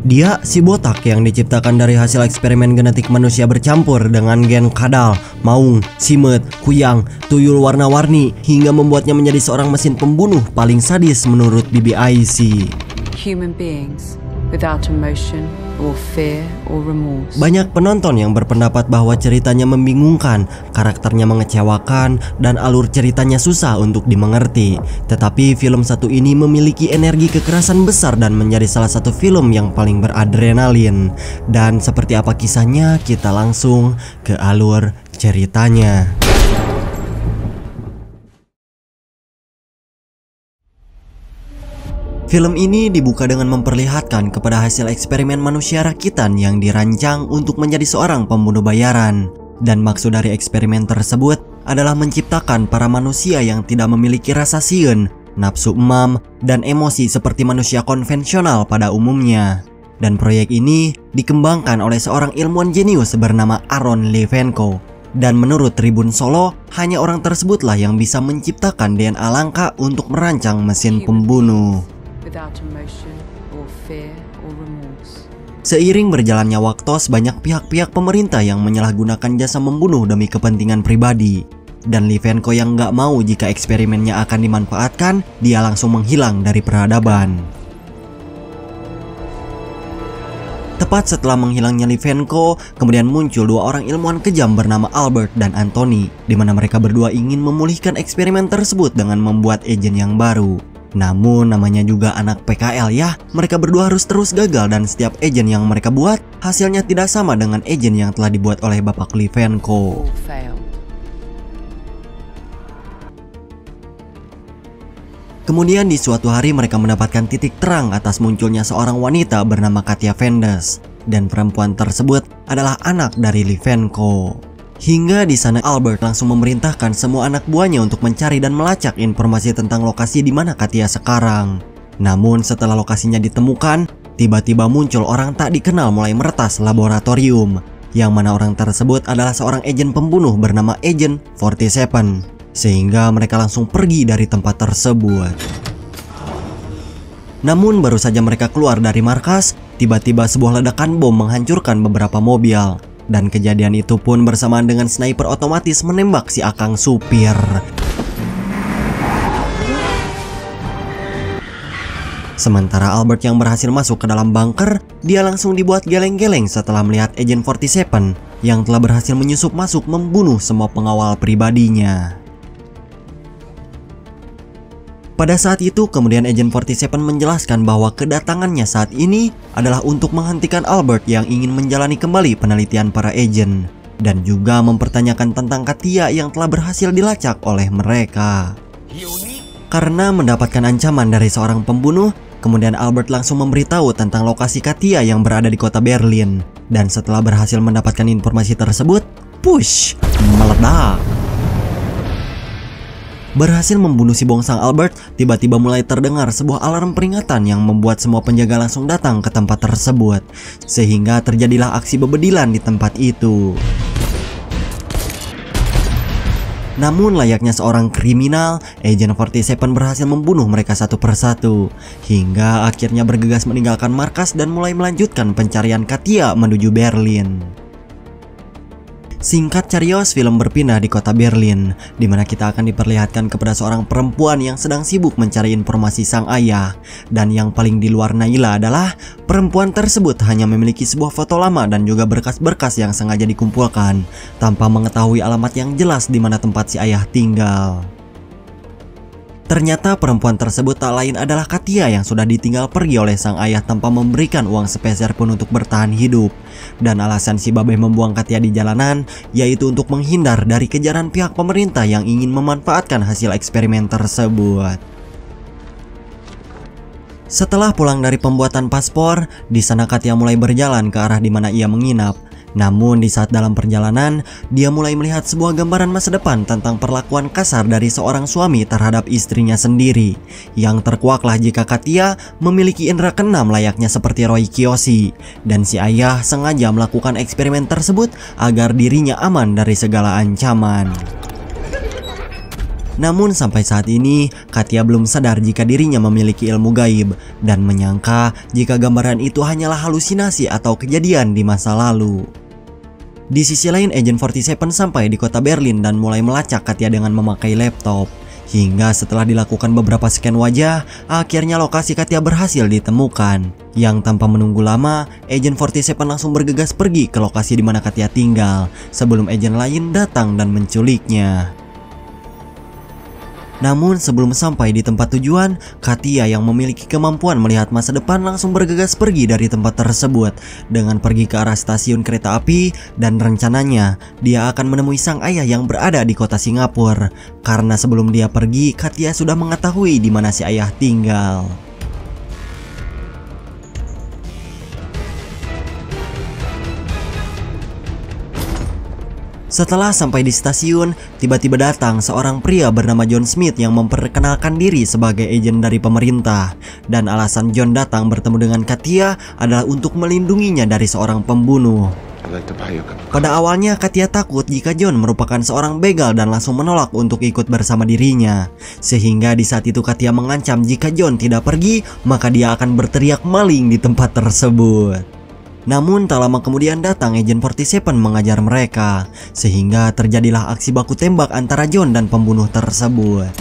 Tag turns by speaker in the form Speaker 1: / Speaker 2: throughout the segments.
Speaker 1: Dia si botak yang diciptakan dari hasil eksperimen genetik manusia bercampur dengan gen kadal, maung, simet, kuyang, tuyul warna-warni hingga membuatnya menjadi seorang mesin pembunuh paling sadis menurut BBIC.
Speaker 2: Human beings without emotion or fear or remorse.
Speaker 1: Banyak penonton yang berpendapat bahwa ceritanya membingungkan, karakternya mengecewakan, dan alur ceritanya susah untuk dimengerti. Tetapi film satu ini memiliki energi kekerasan besar dan menjadi salah satu film yang paling beradrenalin. Dan seperti apa kisahnya, kita langsung ke alur ceritanya. Film ini dibuka dengan memperlihatkan kepada hasil eksperimen manusia rakitan yang dirancang untuk menjadi seorang pembunuh bayaran. Dan maksud dari eksperimen tersebut adalah menciptakan para manusia yang tidak memiliki rasa sieun, nafsu emam, dan emosi seperti manusia konvensional pada umumnya. Dan proyek ini dikembangkan oleh seorang ilmuwan jenius bernama Aaron Levenko. Dan menurut Tribun Solo, hanya orang tersebutlah yang bisa menciptakan DNA langka untuk merancang mesin pembunuh. Seiring berjalannya waktu, banyak pihak-pihak pemerintah yang menyalahgunakan jasa membunuh demi kepentingan pribadi. Dan Levenko yang nggak mau jika eksperimennya akan dimanfaatkan, dia langsung menghilang dari peradaban. Tepat setelah menghilangnya Levenko, kemudian muncul dua orang ilmuwan kejam bernama Albert dan Anthony, di mana mereka berdua ingin memulihkan eksperimen tersebut dengan membuat agen yang baru. Namun namanya juga anak PKL ya, mereka berdua harus terus gagal dan setiap agen yang mereka buat hasilnya tidak sama dengan agen yang telah dibuat oleh Bapak Levenko. Kemudian di suatu hari mereka mendapatkan titik terang atas munculnya seorang wanita bernama Katya Vendes, dan perempuan tersebut adalah anak dari Levenko. Hingga di sana Albert langsung memerintahkan semua anak buahnya untuk mencari dan melacak informasi tentang lokasi di mana Katya sekarang. Namun setelah lokasinya ditemukan, tiba-tiba muncul orang tak dikenal mulai meretas laboratorium, yang mana orang tersebut adalah seorang agen pembunuh bernama Agent 47. Sehingga mereka langsung pergi dari tempat tersebut. Namun baru saja mereka keluar dari markas, tiba-tiba sebuah ledakan bom menghancurkan beberapa mobil. Dan kejadian itu pun bersamaan dengan sniper otomatis menembak si akang supir. Sementara Albert yang berhasil masuk ke dalam bunker, dia langsung dibuat geleng-geleng setelah melihat Agent 47 yang telah berhasil menyusup masuk membunuh semua pengawal pribadinya. Pada saat itu kemudian Agent 47 menjelaskan bahwa kedatangannya saat ini adalah untuk menghentikan Albert yang ingin menjalani kembali penelitian para agen, dan juga mempertanyakan tentang Katya yang telah berhasil dilacak oleh mereka. Karena mendapatkan ancaman dari seorang pembunuh, kemudian Albert langsung memberitahu tentang lokasi Katya yang berada di kota Berlin. Dan setelah berhasil mendapatkan informasi tersebut, push, meledak. Berhasil membunuh si bongsang Albert, tiba-tiba mulai terdengar sebuah alarm peringatan yang membuat semua penjaga langsung datang ke tempat tersebut. Sehingga terjadilah aksi bebedilan di tempat itu. Namun layaknya seorang kriminal, Agent 47 berhasil membunuh mereka satu persatu. Hingga akhirnya bergegas meninggalkan markas dan mulai melanjutkan pencarian Katya menuju Berlin. Singkat carios, film berpindah di kota Berlin, di mana kita akan diperlihatkan kepada seorang perempuan yang sedang sibuk mencari informasi sang ayah. Dan yang paling di luar Naila adalah perempuan tersebut hanya memiliki sebuah foto lama dan juga berkas-berkas yang sengaja dikumpulkan, tanpa mengetahui alamat yang jelas di mana tempat si ayah tinggal. Ternyata perempuan tersebut tak lain adalah Katya yang sudah ditinggal pergi oleh sang ayah tanpa memberikan uang sepeser pun untuk bertahan hidup. Dan alasan si babe membuang Katya di jalanan yaitu untuk menghindar dari kejaran pihak pemerintah yang ingin memanfaatkan hasil eksperimen tersebut. Setelah pulang dari pembuatan paspor, di sana Katya mulai berjalan ke arah di mana ia menginap. Namun di saat dalam perjalanan, dia mulai melihat sebuah gambaran masa depan tentang perlakuan kasar dari seorang suami terhadap istrinya sendiri. Yang terkuaklah jika Katya memiliki indera keenam layaknya seperti Roy Kiyoshi. Dan si ayah sengaja melakukan eksperimen tersebut agar dirinya aman dari segala ancaman. Namun sampai saat ini, Katia belum sadar jika dirinya memiliki ilmu gaib dan menyangka jika gambaran itu hanyalah halusinasi atau kejadian di masa lalu. Di sisi lain, Agent 47 sampai di kota Berlin dan mulai melacak Katia dengan memakai laptop. Hingga setelah dilakukan beberapa scan wajah, akhirnya lokasi Katia berhasil ditemukan. Yang tanpa menunggu lama, Agent 47 langsung bergegas pergi ke lokasi di mana Katia tinggal sebelum agent lain datang dan menculiknya. Namun sebelum sampai di tempat tujuan, Katia yang memiliki kemampuan melihat masa depan langsung bergegas pergi dari tempat tersebut dengan pergi ke arah stasiun kereta api, dan rencananya dia akan menemui sang ayah yang berada di kota Singapura. Karena sebelum dia pergi, Katia sudah mengetahui di mana si ayah tinggal. Setelah sampai di stasiun, tiba-tiba datang seorang pria bernama John Smith yang memperkenalkan diri sebagai agen dari pemerintah. Dan alasan John datang bertemu dengan Katia adalah untuk melindunginya dari seorang pembunuh. Pada awalnya Katia takut jika John merupakan seorang begal dan langsung menolak untuk ikut bersama dirinya. Sehingga di saat itu Katia mengancam jika John tidak pergi, maka dia akan berteriak maling di tempat tersebut. Namun tak lama kemudian datang Agent 47 mengajar mereka, sehingga terjadilah aksi baku tembak antara John dan pembunuh tersebut.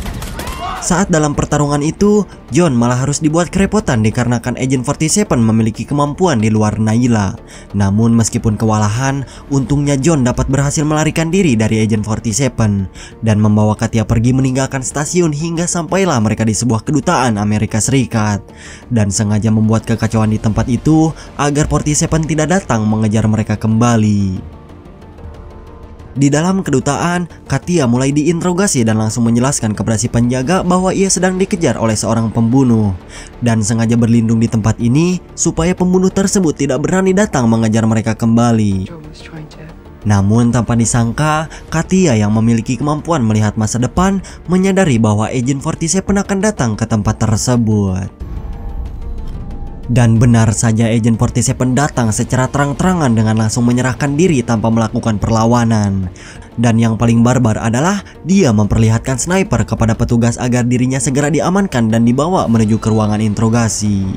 Speaker 1: Saat dalam pertarungan itu, John malah harus dibuat kerepotan dikarenakan Agent 47 memiliki kemampuan di luar Nayla. Namun meskipun kewalahan, untungnya John dapat berhasil melarikan diri dari Agent 47 dan membawa Katia pergi meninggalkan stasiun hingga sampailah mereka di sebuah kedutaan Amerika Serikat, dan sengaja membuat kekacauan di tempat itu agar 47 tidak datang mengejar mereka kembali. Di dalam kedutaan, Katia mulai diinterogasi dan langsung menjelaskan kepada si penjaga bahwa ia sedang dikejar oleh seorang pembunuh dan sengaja berlindung di tempat ini supaya pembunuh tersebut tidak berani datang mengejar mereka kembali. Namun tanpa disangka, Katia yang memiliki kemampuan melihat masa depan menyadari bahwa Agent 47 akan datang ke tempat tersebut. Dan benar saja, Agent 47 datang secara terang-terangan dengan langsung menyerahkan diri tanpa melakukan perlawanan. Dan yang paling barbar adalah dia memperlihatkan sniper kepada petugas agar dirinya segera diamankan dan dibawa menuju ke ruangan interogasi.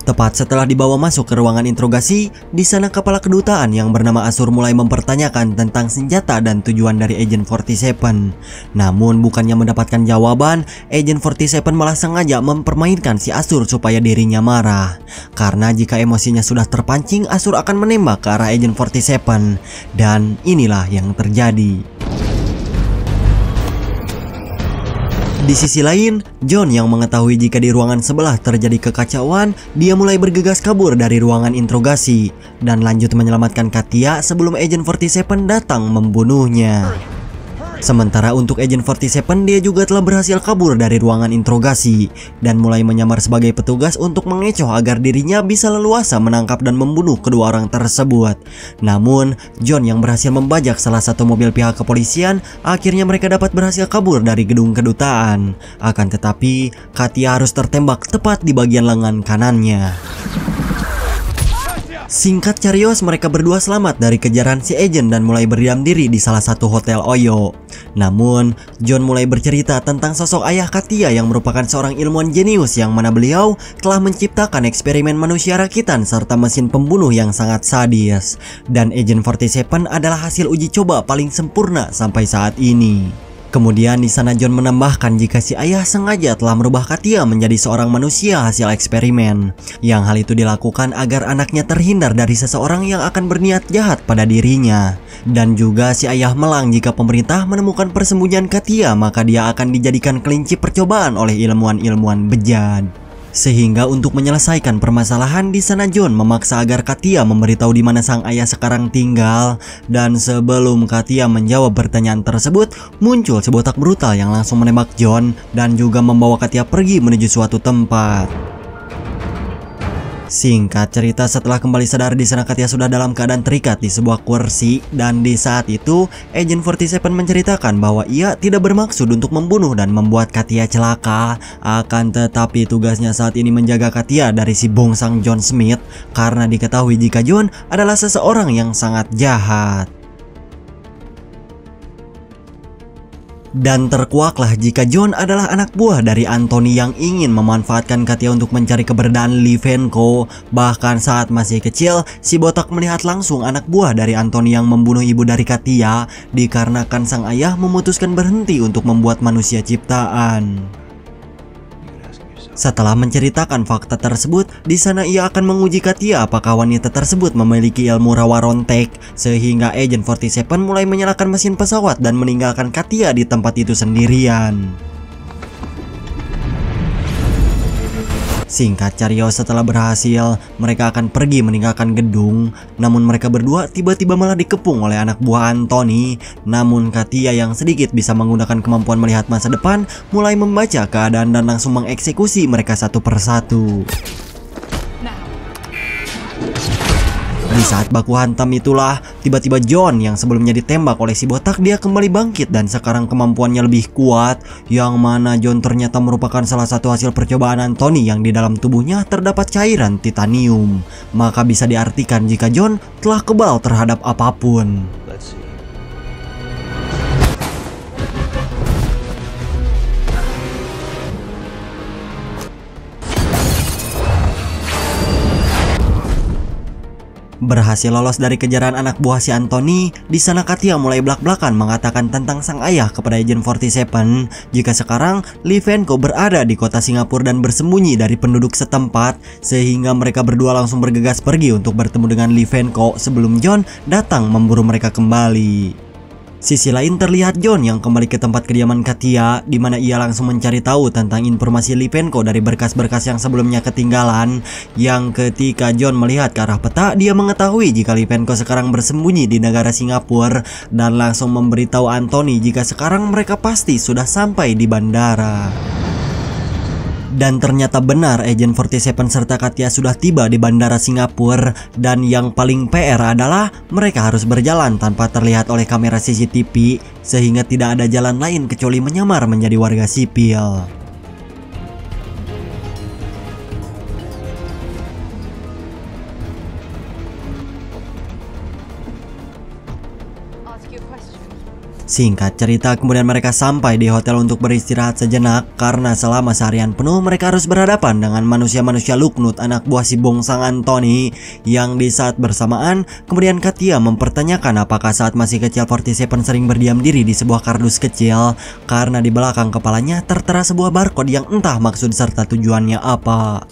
Speaker 1: Tepat setelah dibawa masuk ke ruangan interogasi, di sana kepala kedutaan yang bernama Asur mulai mempertanyakan tentang senjata dan tujuan dari Agent 47. Namun bukannya mendapatkan jawaban, Agent 47 malah sengaja mempermainkan si Asur supaya dirinya marah. Karena jika emosinya sudah terpancing, Asur akan menembak ke arah Agent 47. Dan inilah yang terjadi. Di sisi lain, John yang mengetahui jika di ruangan sebelah terjadi kekacauan, dia mulai bergegas kabur dari ruangan interogasi dan lanjut menyelamatkan Katia sebelum Agent 47 datang membunuhnya. Sementara untuk Agent 47, dia juga telah berhasil kabur dari ruangan interogasi dan mulai menyamar sebagai petugas untuk mengecoh agar dirinya bisa leluasa menangkap dan membunuh kedua orang tersebut. Namun, John yang berhasil membajak salah satu mobil pihak kepolisian, akhirnya mereka dapat berhasil kabur dari gedung kedutaan. Akan tetapi, Katia harus tertembak tepat di bagian lengan kanannya. Singkat carios, mereka berdua selamat dari kejaran si agent dan mulai berdiam diri di salah satu hotel Oyo. Namun, John mulai bercerita tentang sosok ayah Katia yang merupakan seorang ilmuwan jenius yang mana beliau telah menciptakan eksperimen manusia rakitan serta mesin pembunuh yang sangat sadis. Dan Agent 47 adalah hasil uji coba paling sempurna sampai saat ini. Kemudian di sana John menambahkan jika si ayah sengaja telah merubah Katia menjadi seorang manusia hasil eksperimen, yang hal itu dilakukan agar anaknya terhindar dari seseorang yang akan berniat jahat pada dirinya. Dan juga si ayah melang jika pemerintah menemukan persembunyian Katia, maka dia akan dijadikan kelinci percobaan oleh ilmuwan-ilmuwan bejat. Sehingga untuk menyelesaikan permasalahan di sana John memaksa agar Katia memberitahu di mana sang ayah sekarang tinggal. Dan sebelum Katia menjawab pertanyaan tersebut, muncul sebotak brutal yang langsung menembak John dan juga membawa Katia pergi menuju suatu tempat. Singkat cerita, setelah kembali sadar di sana Katia sudah dalam keadaan terikat di sebuah kursi, dan di saat itu Agent 47 menceritakan bahwa ia tidak bermaksud untuk membunuh dan membuat Katia celaka. Akan tetapi tugasnya saat ini menjaga Katia dari si bongsang John Smith karena diketahui jika John adalah seseorang yang sangat jahat. Dan terkuaklah jika John adalah anak buah dari Anthony yang ingin memanfaatkan Katya untuk mencari keberadaan Livenko. Bahkan saat masih kecil, si botak melihat langsung anak buah dari Anthony yang membunuh ibu dari Katya dikarenakan sang ayah memutuskan berhenti untuk membuat manusia ciptaan. Setelah menceritakan fakta tersebut, di sana ia akan menguji Katya apakah wanita tersebut memiliki ilmu rawa rontek, sehingga Agent 47 mulai menyalakan mesin pesawat dan meninggalkan Katya di tempat itu sendirian. Singkat cerita, setelah berhasil, mereka akan pergi meninggalkan gedung. Namun mereka berdua tiba-tiba malah dikepung oleh anak buah Anthony. Namun Katya yang sedikit bisa menggunakan kemampuan melihat masa depan mulai membaca keadaan dan langsung mengeksekusi mereka satu persatu. Di saat baku hantam itulah, tiba-tiba John yang sebelumnya ditembak oleh si botak, dia kembali bangkit dan sekarang kemampuannya lebih kuat. Yang mana John ternyata merupakan salah satu hasil percobaan Anthony yang di dalam tubuhnya terdapat cairan titanium. Maka bisa diartikan jika John telah kebal terhadap apapun. Berhasil lolos dari kejaran anak buah si Anthony, di sana Katya mulai blak-blakan mengatakan tentang sang ayah kepada Agent 47 jika sekarang Livenko berada di kota Singapura dan bersembunyi dari penduduk setempat, sehingga mereka berdua langsung bergegas pergi untuk bertemu dengan Livenko sebelum John datang memburu mereka kembali. Sisi lain terlihat John yang kembali ke tempat kediaman Katya, di mana ia langsung mencari tahu tentang informasi Livenko dari berkas-berkas yang sebelumnya ketinggalan. Yang ketika John melihat ke arah peta, dia mengetahui jika Livenko sekarang bersembunyi di negara Singapura dan langsung memberitahu Anthony jika sekarang mereka pasti sudah sampai di bandara. Dan ternyata benar, Agent 47 serta Katya sudah tiba di bandara Singapura. Dan yang paling PR adalah mereka harus berjalan tanpa terlihat oleh kamera CCTV, sehingga tidak ada jalan lain kecuali menyamar menjadi warga sipil. Singkat cerita, kemudian mereka sampai di hotel untuk beristirahat sejenak karena selama seharian penuh mereka harus berhadapan dengan manusia-manusia Luknut, anak buah si bongsang Anthony. Yang di saat bersamaan, kemudian Katya mempertanyakan apakah saat masih kecil 47 sering berdiam diri di sebuah kardus kecil karena di belakang kepalanya tertera sebuah barcode yang entah maksud serta tujuannya apa.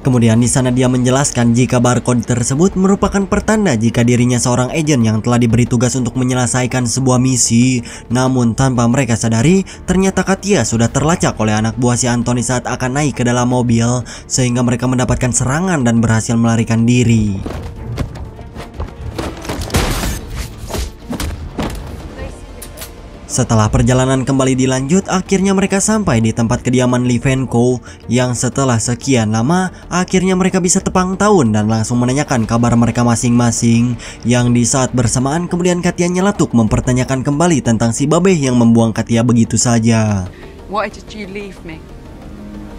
Speaker 1: Kemudian di sana dia menjelaskan jika barcode tersebut merupakan pertanda jika dirinya seorang agen yang telah diberi tugas untuk menyelesaikan sebuah misi. Namun tanpa mereka sadari, ternyata Katya sudah terlacak oleh anak buah si Anthony saat akan naik ke dalam mobil, sehingga mereka mendapatkan serangan dan berhasil melarikan diri. Setelah perjalanan kembali dilanjut, akhirnya mereka sampai di tempat kediaman Livenko. Yang setelah sekian lama, akhirnya mereka bisa tepang tahun dan langsung menanyakan kabar mereka masing-masing. Yang di saat bersamaan, kemudian Katya nyeletuk mempertanyakan kembali tentang si Babeh yang membuang Katya begitu saja.
Speaker 2: Why did you leave me?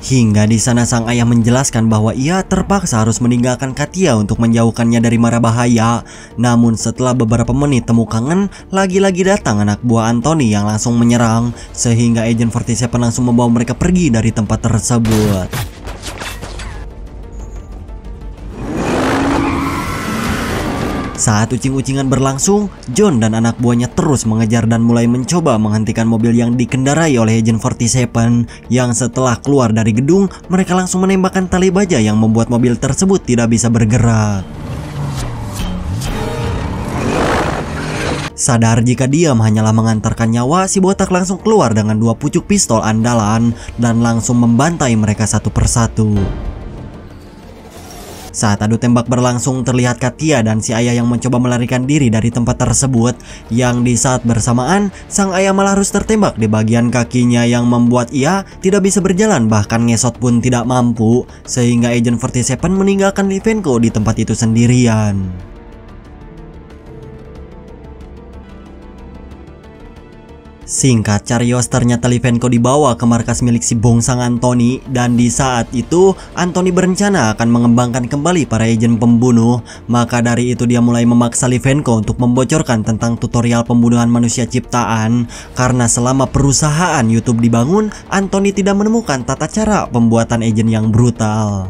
Speaker 1: Hingga di sana sang ayah menjelaskan bahwa ia terpaksa harus meninggalkan Katya untuk menjauhkannya dari mara bahaya. Namun setelah beberapa menit temu kangen, lagi-lagi datang anak buah Anthony yang langsung menyerang, sehingga Agent 47 langsung membawa mereka pergi dari tempat tersebut. Saat ucing-ucingan berlangsung, John dan anak buahnya terus mengejar dan mulai mencoba menghentikan mobil yang dikendarai oleh Agent 47. Yang setelah keluar dari gedung, mereka langsung menembakkan tali baja yang membuat mobil tersebut tidak bisa bergerak. Sadar jika diam hanyalah mengantarkan nyawa, si botak langsung keluar dengan 2 pucuk pistol andalan dan langsung membantai mereka satu persatu. Saat adu tembak berlangsung, terlihat Katya dan si ayah yang mencoba melarikan diri dari tempat tersebut. Yang di saat bersamaan, sang ayah malah harus tertembak di bagian kakinya yang membuat ia tidak bisa berjalan, bahkan ngesot pun tidak mampu, sehingga Agent 47 meninggalkan Livenko di tempat itu sendirian. Singkat carios, ternyata Livenko dibawa ke markas milik si bongsang Anthony, dan di saat itu Anthony berencana akan mengembangkan kembali para agen pembunuh. Maka dari itu dia mulai memaksa Livenko untuk membocorkan tentang tutorial pembunuhan manusia ciptaan, karena selama perusahaan YouTube dibangun, Anthony tidak menemukan tata cara pembuatan agen yang brutal.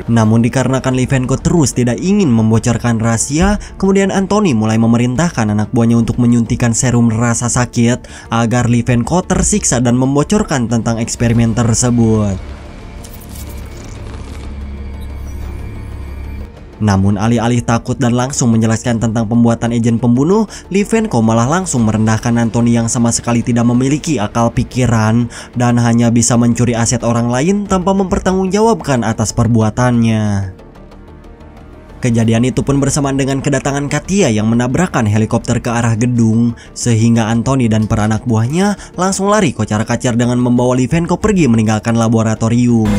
Speaker 1: Namun dikarenakan Livenko terus tidak ingin membocorkan rahasia, kemudian Anthony mulai memerintahkan anak buahnya untuk menyuntikkan serum rasa sakit agar Livenko tersiksa dan membocorkan tentang eksperimen tersebut. Namun alih-alih takut dan langsung menjelaskan tentang pembuatan agen pembunuh, Livenko malah langsung merendahkan Anthony yang sama sekali tidak memiliki akal pikiran dan hanya bisa mencuri aset orang lain tanpa mempertanggungjawabkan atas perbuatannya. Kejadian itu pun bersamaan dengan kedatangan Katia yang menabrakkan helikopter ke arah gedung, sehingga Anthony dan para anak buahnya langsung lari kocar-kacir dengan membawa Livenko pergi meninggalkan laboratorium.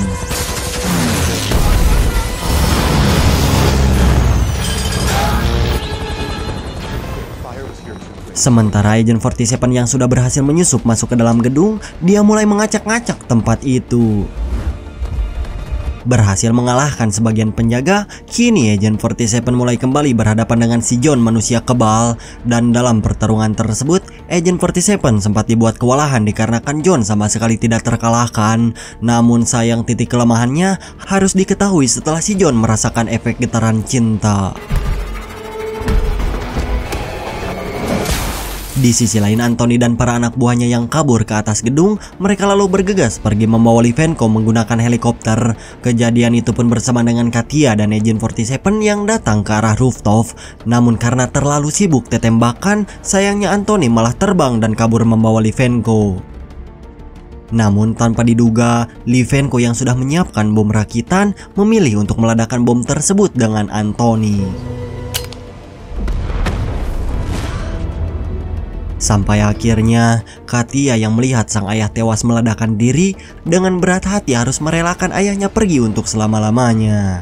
Speaker 1: Sementara Agent 47 yang sudah berhasil menyusup masuk ke dalam gedung, dia mulai mengacak-ngacak tempat itu. Berhasil mengalahkan sebagian penjaga, kini Agent 47 mulai kembali berhadapan dengan si John manusia kebal, dan dalam pertarungan tersebut Agent 47 sempat dibuat kewalahan dikarenakan John sama sekali tidak terkalahkan. Namun sayang titik kelemahannya harus diketahui setelah si John merasakan efek getaran cinta. Di sisi lain, Anthony dan para anak buahnya yang kabur ke atas gedung, mereka lalu bergegas pergi membawa Livenko menggunakan helikopter. Kejadian itu pun bersama dengan Katia dan Agent 47 yang datang ke arah rooftop. Namun karena terlalu sibuk tembakan, sayangnya Anthony malah terbang dan kabur membawa Livenko. Namun tanpa diduga, Livenko yang sudah menyiapkan bom rakitan memilih untuk meledakkan bom tersebut dengan Anthony. Sampai akhirnya Katia yang melihat sang ayah tewas meledakkan diri dengan berat hati harus merelakan ayahnya pergi untuk selama-lamanya.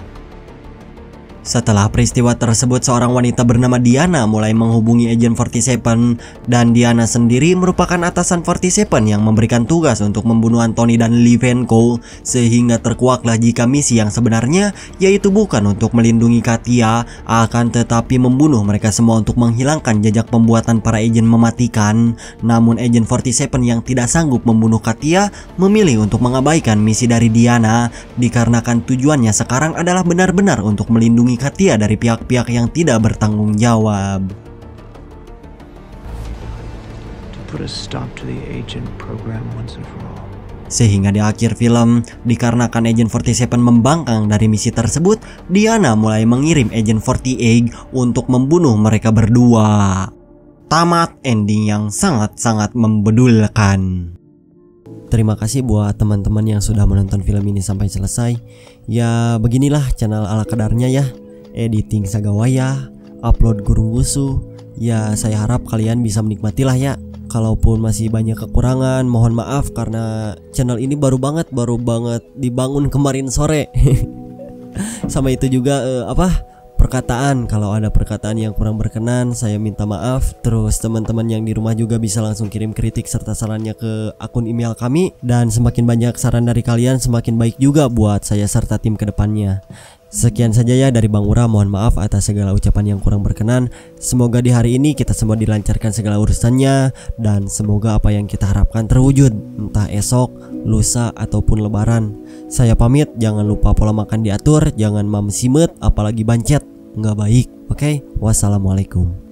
Speaker 1: Setelah peristiwa tersebut, seorang wanita bernama Diana mulai menghubungi Agent 47, dan Diana sendiri merupakan atasan 47 yang memberikan tugas untuk membunuh Anthony dan Livenko, sehingga terkuaklah jika misi yang sebenarnya yaitu bukan untuk melindungi Katia, akan tetapi membunuh mereka semua untuk menghilangkan jejak pembuatan para agen mematikan. Namun Agent 47 yang tidak sanggup membunuh Katia memilih untuk mengabaikan misi dari Diana, dikarenakan tujuannya sekarang adalah benar-benar untuk melindungi Katia dari pihak-pihak yang tidak bertanggung jawab. Sehingga di akhir film, dikarenakan Agent 47 membangkang dari misi tersebut, Diana mulai mengirim Agent 48 untuk membunuh mereka berdua. Tamat ending yang sangat-sangat membedulkan. Terima kasih buat teman-teman yang sudah menonton film ini sampai selesai. Ya beginilah channel ala kadarnya ya, editing sagawaya, upload gurung wusu. Ya saya harap kalian bisa menikmatilah ya. Kalaupun masih banyak kekurangan, mohon maaf karena channel ini baru banget dibangun kemarin sore. Sama itu juga perkataan, kalau ada perkataan yang kurang berkenan saya minta maaf. Terus teman-teman yang di rumah juga bisa langsung kirim kritik serta sarannya ke akun email kami, dan semakin banyak saran dari kalian semakin baik juga buat saya serta tim kedepannya. Sekian saja ya dari Bang Ura, mohon maaf atas segala ucapan yang kurang berkenan. Semoga di hari ini kita semua dilancarkan segala urusannya, dan semoga apa yang kita harapkan terwujud, entah esok, lusa, ataupun lebaran. Saya pamit, jangan lupa pola makan diatur, jangan mamsimet apalagi bancet, nggak baik. Oke, wassalamualaikum.